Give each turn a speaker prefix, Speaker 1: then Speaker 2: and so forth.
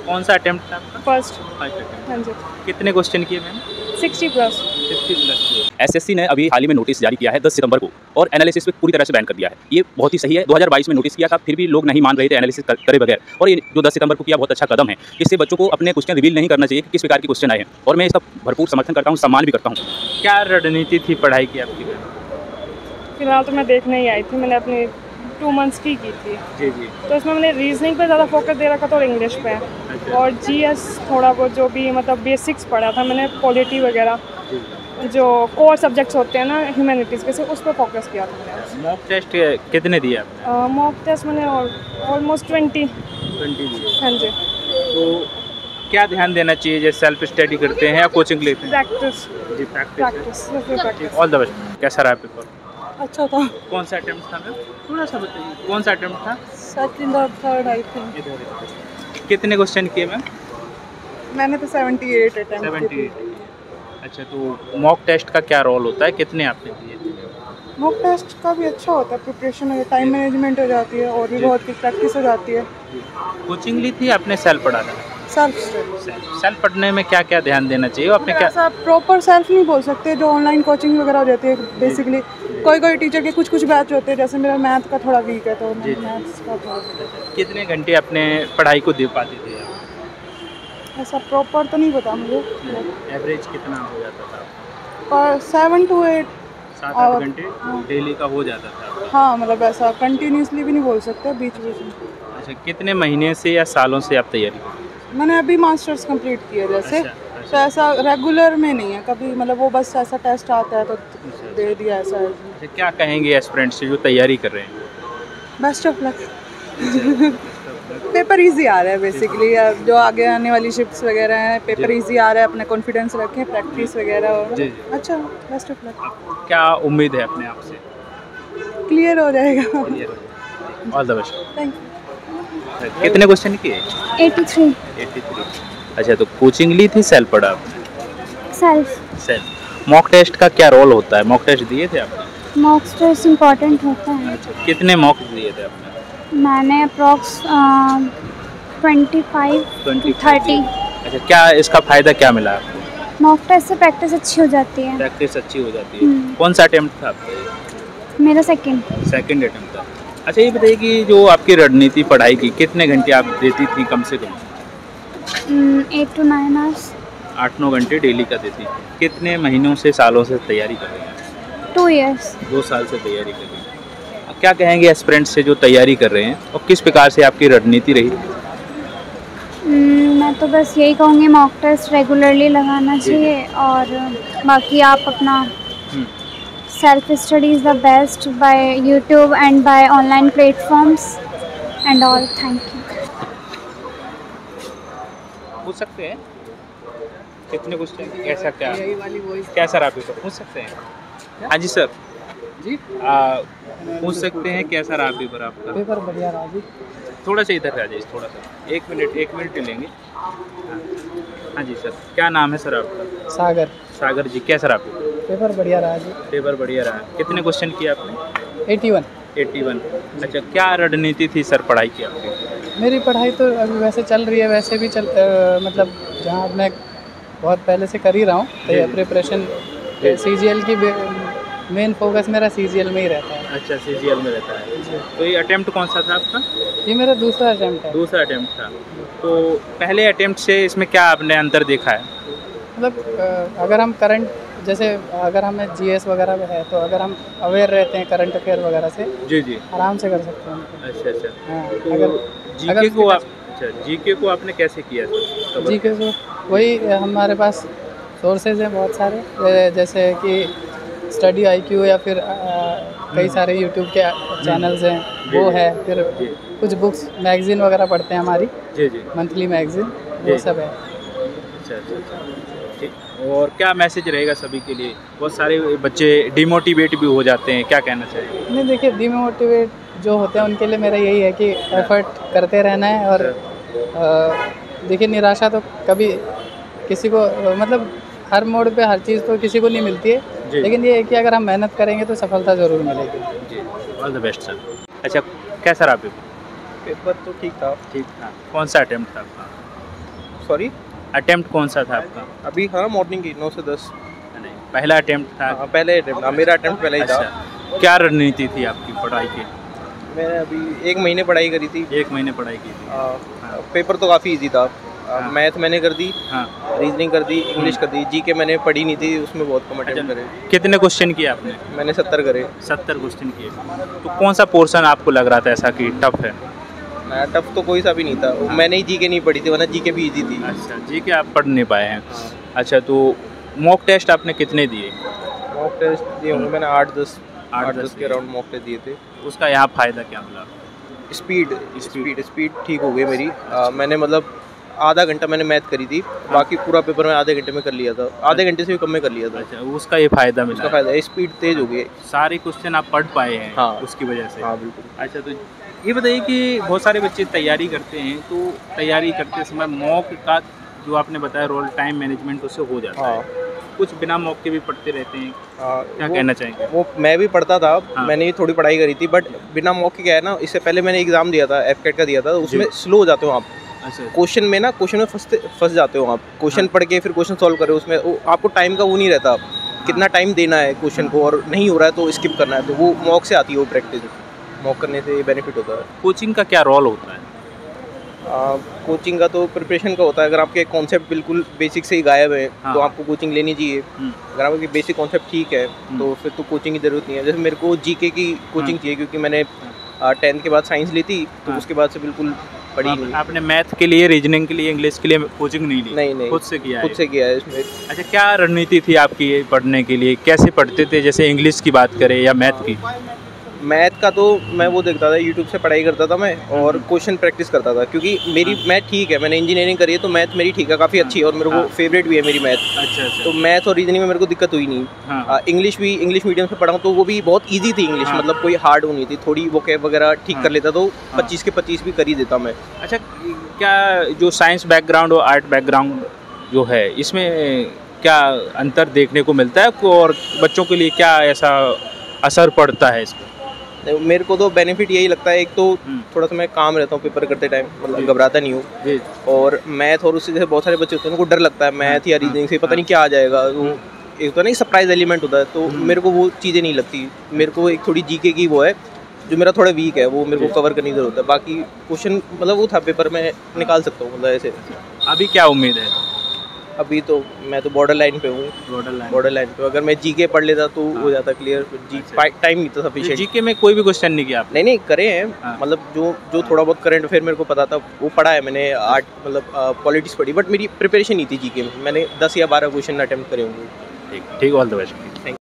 Speaker 1: कौन सा अटेम्प्ट था आपका?
Speaker 2: फर्स्ट।
Speaker 1: अटेम्प्ट।
Speaker 2: हाँ जी।
Speaker 1: कितने क्वेश्चन किए मैम?
Speaker 2: 60 प्लस।
Speaker 1: 60 प्लस। एसएससी ने अभी हाल ही में नोटिस जारी किया है 10 सितंबर को, और एनालिसिस पे पूरी तरह से बैन कर दिया है। ये बहुत ही सही है। 2022 में नोटिस किया था, फिर भी लोग नहीं मान रहे थे एनालिसिस करे बगैर, और ये जो 10 सितंबर को किया बहुत अच्छा कदम है। इससे बच्चों को अपने क्वेश्चन रिवील नहीं करना चाहिए कि किस प्रकार के क्वेश्चन आए हैं, और मैं इसका भरपूर समर्थन करता हूँ, सम्मान भी करता हूँ। क्या रणनीति थी पढ़ाई की आपकी?
Speaker 2: फिलहाल तो मैं देखने ही आई थी, मैंने अपने 2 मंथ्स की थी।
Speaker 1: जी जी।
Speaker 2: तो इसमें मैंने रीजनिंग पे ज़्यादा फोकस दे रखा था और इंग्लिश पे।
Speaker 1: अच्छा।
Speaker 2: और जीएस थोड़ा बहुत जो भी मतलब बेसिक्स पढ़ा था मैंने, पॉलिटी वगैरह जो कोर सब्जेक्ट्स होते हैं ना ह्यूमैनिटीज़ के, उस पर फोकस किया था मैंने।
Speaker 1: मॉक टेस्ट कितने दिए आपने?
Speaker 2: मॉक टेस्ट मैंने ऑलमोस्ट 20
Speaker 1: दिए।
Speaker 2: हाँ जी।
Speaker 1: तो क्या ध्यान देना चाहिए, जैसे सेल्फ स्टडी करते हैं या कोचिंग लेते हैं?
Speaker 2: प्रैक्टिस।
Speaker 1: जी,
Speaker 2: प्रैक्टिस।
Speaker 1: All the best. कैसा रहा पेपर?
Speaker 2: अच्छा था।
Speaker 1: कौन सा अटेम्प्ट था मैम? थोड़ा सा बताइए, कौन सा अटेम्प्ट था?
Speaker 2: सेकंड और थर्ड आई थिंक।
Speaker 1: कितने क्वेश्चन किए मैम?
Speaker 2: मैंने तो 78 अटेम्प्ट
Speaker 1: 78। अच्छा, तो मॉक टेस्ट का क्या रोल होता है, कितने आपने दिए थे?
Speaker 2: मॉक टेस्ट का भी अच्छा होता है, प्रिपरेशन हो, टाइम मैनेजमेंट हो जाती है और भी बहुत प्रैक्टिस हो जाती है।
Speaker 1: कोचिंग ली थी आपने, सेल्फ पढ़ा था?
Speaker 2: Self study.
Speaker 1: सेल्फ पढ़ने में क्या क्या ध्यान देना चाहिए आपने? क्या
Speaker 2: ऐसा प्रॉपर सेल्फ नहीं बोल सकते, जो ऑनलाइन कोचिंग वगैरह हो जाती है बेसिकली। कोई टीचर के कुछ बैच होते हैं, जैसे मेरा मैथ का थोड़ा वीक है तो मैं मैथ्स का थोड़ा।
Speaker 1: कितने घंटे अपने पढ़ाई को दे पाते थे आप?
Speaker 2: ऐसा प्रॉपर तो नहीं पता मुझे।
Speaker 1: एवरेज कितना हो जाता था?
Speaker 2: पर 7 to 8
Speaker 1: 7-8 घंटे डेली का हो जाता था?
Speaker 2: हाँ, मतलब ऐसा कंटिन्यूसली भी नहीं बोल सकते, बीच बीच में।
Speaker 1: अच्छा, कितने महीने से या सालों से आप तैयारी कर रहे हैं?
Speaker 2: मैंने अभी मास्टर्स कंप्लीट किया जैसे।
Speaker 1: अच्छा।
Speaker 2: तो ऐसा रेगुलर में नहीं है कभी, मतलब वो बस ऐसा टेस्ट आता है तो दे दिया ऐसा है।
Speaker 1: अच्छा, क्या कहेंगे एस्पिरेंट्स से जो तैयारी कर रहे हैं?
Speaker 2: Best of luck. Paper easy आ रहा है बेसिकली, जो आगे आने वाली शिफ्ट्स वगैरह हैं पेपर इजी आ रहा है, अपने कॉन्फिडेंस रखें, प्रैक्टिस वगैरह और अच्छा, बेस्ट ऑफ लक।
Speaker 1: क्या उम्मीद है अपने आप से?
Speaker 2: क्लियर हो जाएगा।
Speaker 1: All the best.
Speaker 2: Thank you.
Speaker 1: कितने क्वेश्चन किए?
Speaker 3: 83।
Speaker 1: 83। अच्छा, तो कोचिंग ली थी, सेल्फ पढ़ा आपने?
Speaker 3: सेल्फ।
Speaker 1: मॉक टेस्ट का क्या रोल होता है? मॉक टेस्ट दिए थे आपने?
Speaker 3: मॉक टेस्ट इम्पॉर्टेंट होता है।
Speaker 1: कितने मॉक दिए थे आपने?
Speaker 3: मैंने अप्रॉक्स 25 to 30।
Speaker 1: अच्छा, क्या इसका फ़ायदा क्या मिला आपको?
Speaker 3: मॉक टेस्ट से प्रैक्टिस अच्छी हो जाती है।
Speaker 1: प्रैक्टिस अच्छी हो जाती है। कौन सा अटेम्प्ट था आपका?
Speaker 3: मेरा सेकंड
Speaker 1: अटेम्प्ट था। अच्छा, ये बताइए कि जो आपकी रणनीति पढ़ाई की, कितने घंटे आप देती थी कम से कम?
Speaker 3: 8 to 9 hours।
Speaker 1: 8-9 घंटे डेली का देती। कितने महीनों से, सालों से तैयारी कर रहे हैं?
Speaker 3: 2 years।
Speaker 1: 2 साल से तैयारी कर रहे हैं। क्या कहेंगे एस्पिरेंट्स से जो तैयारी कर रहे हैं, और किस प्रकार से आपकी रणनीति रही?
Speaker 3: मैं तो बस यही कहूँगी, मॉक टेस्ट रेगुलरली लगाना चाहिए, और बाकी आप अपना self study is the best by YouTube and by online platforms and all. Thank you.
Speaker 1: पूछ सकते हैं कितने क्वेश्चन, कैसा क्या कैसा रहा पेपर? पूछ सकते हैं। हाँ जी सर जी, पूछ सकते हैं कैसा रहा पेपर आपका?
Speaker 4: पेपर बढ़िया रहा जी।
Speaker 1: थोड़ा सा इधर आ जाइए, थोड़ा सा, एक मिनट लेंगे। हाँ जी सर, क्या नाम है सर आपका? सागर जी, कैसा रहा पेपर?
Speaker 4: पेपर बढ़िया रहा जी।
Speaker 1: पेपर बढ़िया रहा। कितने क्वेश्चन किए आपने?
Speaker 4: 81।
Speaker 1: अच्छा, क्या रणनीति थी सर पढ़ाई की आपकी?
Speaker 4: मेरी पढ़ाई तो अभी वैसे चल रही है, वैसे भी मतलब जहाँ मैं बहुत पहले से कर ही रहा हूँ प्रिपरेशन। CGL की मेन फोकस मेरा CGL में ही रहता है।
Speaker 1: अच्छा, CGL में रहता है। तो ये अटेम्प्ट कौन सा था आपका?
Speaker 4: ये मेरा दूसरा अटेम्प्ट है।
Speaker 1: दूसरा अटेम्प्ट था। तो पहले अटेम्प्ट से इसमें क्या आपने अंतर देखा है?
Speaker 4: मतलब अगर हम करंट, जैसे अगर हमें GS वगैरह में है तो अगर हम अवेयर रहते हैं करंट अफेयर वगैरह से, जी आराम से कर सकते हैं।
Speaker 1: अच्छा।
Speaker 4: हाँ,
Speaker 1: तो जीके को आपने कैसे किया था?
Speaker 4: जीके को वही हमारे पास सोर्सेज हैं बहुत सारे, जैसे कि स्टडी IQ या फिर कई सारे यूट्यूब के चैनल्स हैं, वो है। फिर कुछ बुक्स, मैगज़ीन वगैरह पढ़ते हैं हमारी, मंथली मैगज़ीन, वो सब है।
Speaker 1: अच्छा। और क्या मैसेज रहेगा सभी के लिए? बहुत सारे बच्चे डिमोटिवेट भी हो जाते हैं, क्या कहना चाहिए?
Speaker 4: नहीं, देखिए, डिमोटिवेट जो होते हैं उनके लिए मेरा यही है कि एफर्ट करते रहना है। और देखिए, निराशा तो कभी किसी को, मतलब हर मोड़ पे हर चीज़ तो किसी को नहीं मिलती है, लेकिन ये है कि अगर हम मेहनत करेंगे तो सफलता ज़रूर मिलेगी जी।
Speaker 1: All the best sir. अच्छा, कैसा रहा पेपर?
Speaker 4: पेपर तो ठीक था।
Speaker 1: कौन सा अटेम्प्ट था आपका?
Speaker 5: सॉरी
Speaker 6: अटेम्प्ट कौन सा था आपका?
Speaker 5: अभी हाँ मॉर्निंग की 9 से 10।
Speaker 6: नहीं, पहला अटेम्प्ट था?
Speaker 5: हाँ पहले अटेम्प्ट, हाँ मेरा अटेम्प्ट पहले ही था।
Speaker 6: अच्छा, क्या रणनीति थी आपकी पढ़ाई की?
Speaker 5: मैंने अभी 1 महीने पढ़ाई करी थी।
Speaker 6: 1 महीने पढ़ाई की थी।
Speaker 5: पेपर तो काफ़ी इजी था।
Speaker 6: हाँ।
Speaker 5: मैथ मैंने कर दी,
Speaker 6: हाँ।
Speaker 5: रीजनिंग कर दी, इंग्लिश कर दी, जीके मैंने पढ़ी नहीं थी, उसमें बहुत कम अटेम्प्ट करे।
Speaker 6: कितने क्वेश्चन किए आपने?
Speaker 5: मैंने 70 करे।
Speaker 6: 70 क्वेश्चन किए। तो कौन सा पोर्शन आपको लग रहा था ऐसा कि टफ है?
Speaker 5: टफ तो कोई सा भी नहीं था, मैंने ही जीके नहीं पढ़ी थी, वरना जीके भी इजी थी।
Speaker 6: अच्छा, जीके आप पढ़ नहीं पाए हैं। अच्छा, तो मॉक टेस्ट आपने कितने दिए?
Speaker 5: मॉक टेस्ट दिए होंगे मैंने 8-10 के अराउंड मॉक टेस्ट दिए थे।
Speaker 6: उसका यहाँ फ़ायदा क्या मिला?
Speaker 5: स्पीड ठीक हो गई मेरी। मैंने मतलब आधा घंटा मैंने मैथ करी थी, बाकी पूरा पेपर मैं आधे घंटे में कर लिया था, आधे घंटे से भी कम में कर लिया था।
Speaker 6: अच्छा, उसका ये फ़ायदा मिला?
Speaker 5: उसका फ़ायदा स्पीड तेज हो गई।
Speaker 6: सारे क्वेश्चन आप पढ़ पाए हैं?
Speaker 5: हाँ।
Speaker 6: उसकी वजह से?
Speaker 5: हाँ बिल्कुल।
Speaker 6: अच्छा, तो ये बताइए कि बहुत सारे बच्चे तैयारी करते हैं, तो तैयारी करते समय मॉक का जो आपने बताया रोल टाइम मैनेजमेंट उससे हो जाता है, कुछ बिना मॉक के भी पढ़ते रहते हैं, क्या कहना चाहेंगे?
Speaker 5: वो मैं भी पढ़ता था।
Speaker 6: हाँ।
Speaker 5: मैंने भी थोड़ी पढ़ाई करी थी, बट बिना मॉक के क्या है ना, इससे पहले मैंने एग्जाम दिया था, एफकेट का दिया था, उसमें स्लो हो जाते हो आप।
Speaker 6: अच्छा,
Speaker 5: क्वेश्चन में फंस जाते हो आप। क्वेश्चन पढ़ के फिर क्वेश्चन सॉल्व करो, उसमें आपको टाइम का वो नहीं रहता, कितना टाइम देना है क्वेश्चन को, और नहीं हो रहा है तो स्किप करना है, तो वो मॉक से आती है वो प्रैक्टिस। मॉक करने से बेनिफिट होता है।
Speaker 6: कोचिंग का क्या रोल होता है?
Speaker 5: कोचिंग का तो प्रिपरेशन का होता है। अगर आपके कॉन्सेप्ट बिल्कुल बेसिक से ही गायब है तो आपको कोचिंग लेनी चाहिए। अगर आपके बेसिक कॉन्सेप्ट ठीक है तो फिर तो कोचिंग की ज़रूरत नहीं है। जैसे मेरे को जीके की कोचिंग चाहिए, क्योंकि मैंने 10th के बाद साइंस ली थी, तो उसके बाद से बिल्कुल पढ़ी नहीं।
Speaker 6: आपने मैथ के लिए, रीजनिंग के लिए, इंग्लिश के लिए कोचिंग नहीं ली?
Speaker 5: नहीं,
Speaker 6: खुद से किया है?
Speaker 5: खुद से किया है इसमें।
Speaker 6: अच्छा, क्या रणनीति थी आपकी पढ़ने के लिए? कैसे पढ़ते थे? जैसे इंग्लिश की बात करें या मैथ की?
Speaker 5: मैथ का तो मैं वो देखता था, यूट्यूब से पढ़ाई करता था मैं, और क्वेश्चन प्रैक्टिस करता था, क्योंकि मेरी मैथ ठीक है, मैंने इंजीनियरिंग करी है तो मैथ मेरी ठीक है, काफ़ी अच्छी है, और मेरे को फेवरेट भी है मेरी मैथ।
Speaker 6: अच्छा।
Speaker 5: तो मैथ और रीजनिंग में मेरे को दिक्कत हुई नहीं। इंग्लिश मीडियम से पढ़ा हूँ तो वो भी बहुत ईजी थी इंग्लिश, मतलब कोई हार्ड नहीं थी, थोड़ी वोकैब वगैरह ठीक कर लेता तो 25 के 25 भी कर ही देता मैं।
Speaker 6: अच्छा, क्या जो साइंस बैकग्राउंड और आर्ट बैकग्राउंड जो है, इसमें क्या अंतर देखने को मिलता है, और बच्चों के लिए क्या ऐसा असर पड़ता है इसका?
Speaker 5: मेरे को तो बेनिफिट यही लगता है, एक तो थोड़ा सा मैं काम रहता हूँ पेपर करते टाइम, मतलब घबराता नहीं हूँ। और मैथ और उससे जैसे बहुत सारे बच्चे होते हैं उनको डर लगता है मैथ या रीजनिंग से, पता नहीं क्या आ जाएगा, वो एक तो नहीं सरप्राइज एलिमेंट होता है, तो मेरे को वो चीज़ें नहीं लगती। मेरे को एक थोड़ी जीके की वो है जो मेरा थोड़ा वीक है, वो मेरे को कवर करने की जरूरत है। बाकी क्वेश्चन मतलब वो था पेपर में निकाल सकता हूँ, मतलब ऐसे।
Speaker 6: अभी क्या उम्मीद है?
Speaker 5: अभी तो मैं तो बॉर्डर लाइन पे हूँ। बॉर्डर लाइन पे अगर मैं जीके पढ़ लेता तो हो जाता क्लियर, टाइम नहीं था सफिशिएंट।
Speaker 6: जीके में कोई भी क्वेश्चन नहीं किया आपने?
Speaker 5: नहीं करे हैं, मतलब जो थोड़ा बहुत करंट अफेयर मेरे को पता था वो पढ़ा है मैंने। आर्ट मतलब पॉलिटिक्स पढ़ी, बट मेरी प्रिपरेशन नहीं थी जीके में। मैंने 10 या 12 क्वेश्चन अटेम्प्ट करे होंगे।
Speaker 6: ठीक, all the best.
Speaker 5: Thank you.